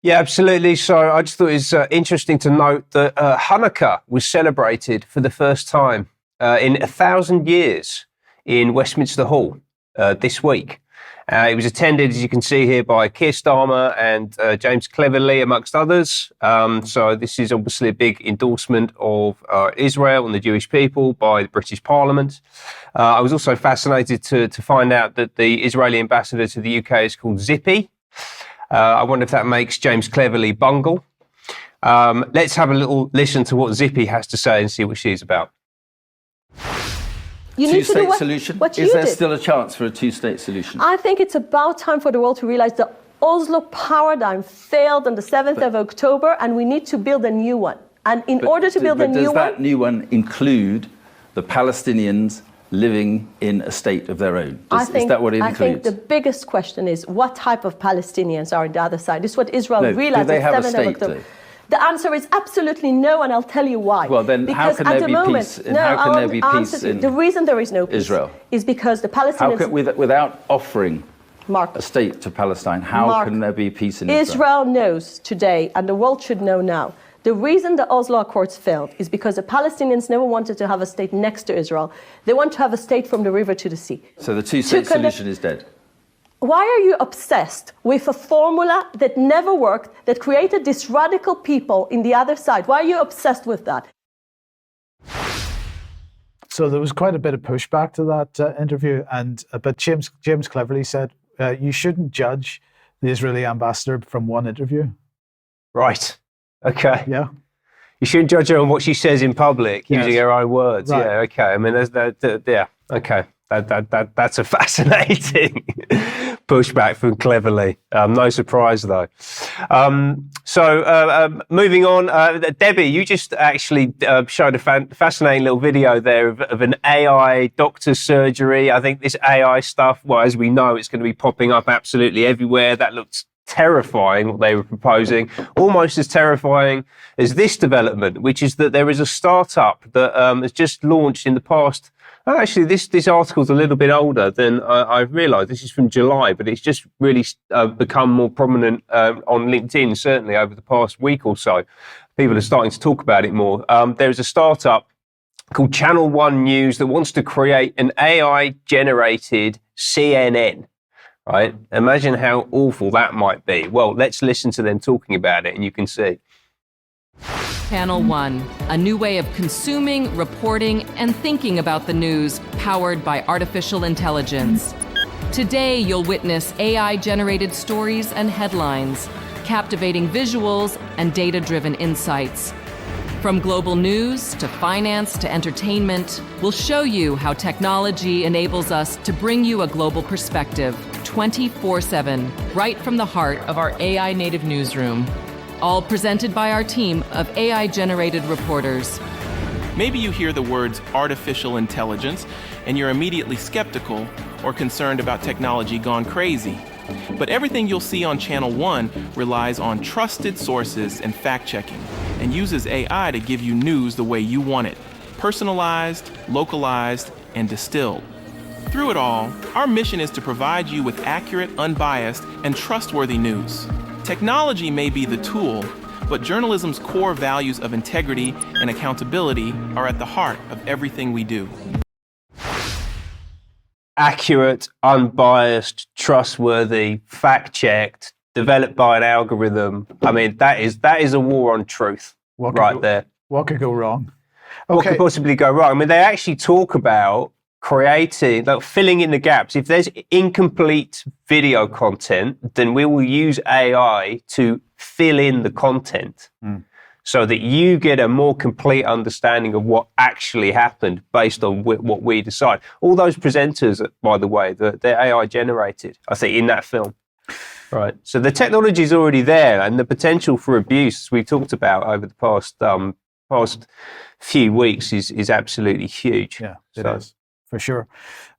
Yeah, absolutely. So I just thought it was interesting to note that Hanukkah was celebrated for the first time in 1,000 years in Westminster Hall this week. It was attended, as you can see here, by Keir Starmer and James Cleverly, amongst others. So this is obviously a big endorsement of Israel and the Jewish people by the British Parliament. I was also fascinated to find out that the Israeli ambassador to the UK is called Tzipi. I wonder if that makes James Cleverly bungle. Let's have a little listen to what Tzipi has to say and see what she's about. Two-state solution? Is there still a chance for a two-state solution? I think it's about time for the world to realize the Oslo paradigm failed on the 7th of October, and we need to build a new one. And in order to build a new one... Does that new one include the Palestinians living in a state of their own? Is that what it includes? I think the biggest question is what type of Palestinians are on the other side. This is what Israel realized. Do they have a state, though? The answer is absolutely no, and I'll tell you why. Well, then how can there be peace? The reason there is no peace Israel is because the Palestinians... without offering a state to Palestine, how can there be peace in Israel? Israel knows today, and the world should know now, the reason the Oslo Accords failed is because the Palestinians never wanted to have a state next to Israel. They want to have a state from the river to the sea. So the two-state solution is dead. Why are you obsessed with a formula that never worked, that created these radical people in the other side? Why are you obsessed with that? So there was quite a bit of pushback to that interview, but James Cleverly said you shouldn't judge the Israeli ambassador from one interview. Right. Okay. Yeah. You shouldn't judge her on what she says in public using her own words. Right. Yeah. Okay. I mean, yeah. Okay. That's a fascinating pushback from Cleverly. No surprise, though. Moving on, Debbie, you just actually showed a fascinating little video there of an AI doctor's surgery. I think this AI stuff, well, as we know, it's going to be popping up absolutely everywhere. That looks terrifying, what they were proposing, almost as terrifying as this development, which is that there is a startup that has just launched in the past. Actually, this article's a little bit older than I've realised. This is from July, but it's just really become more prominent on LinkedIn, certainly over the past week or so. People are starting to talk about it more. There's a startup called Channel One News that wants to create an AI-generated CNN. Right? Imagine how awful that might be. Well, let's listen to them talking about it, and you can see. Channel One, a new way of consuming, reporting, and thinking about the news, powered by artificial intelligence. Today, you'll witness AI-generated stories and headlines, captivating visuals and data-driven insights. From global news to finance to entertainment, we'll show you how technology enables us to bring you a global perspective 24/7, right from the heart of our AI-native newsroom. All presented by our team of AI-generated reporters. Maybe you hear the words artificial intelligence and you're immediately skeptical or concerned about technology gone crazy. But everything you'll see on Channel One relies on trusted sources and fact-checking and uses AI to give you news the way you want it, personalized, localized, and distilled. Through it all, our mission is to provide you with accurate, unbiased, and trustworthy news. Technology may be the tool, but journalism's core values of integrity and accountability are at the heart of everything we do. Accurate, unbiased, trustworthy, fact-checked, developed by an algorithm. I mean, that is a war on truth there. What could go wrong? What could possibly go wrong? I mean, they actually talk about creating, like filling in the gaps. If there's incomplete video content, then we will use AI to fill in the content so that you get a more complete understanding of what actually happened based on what we decide. All those presenters, by the way, they're AI generated, I think, in that film. Right. So the technology is already there, and the potential for abuse we've talked about over the past few weeks is absolutely huge. Yeah, it is, for sure.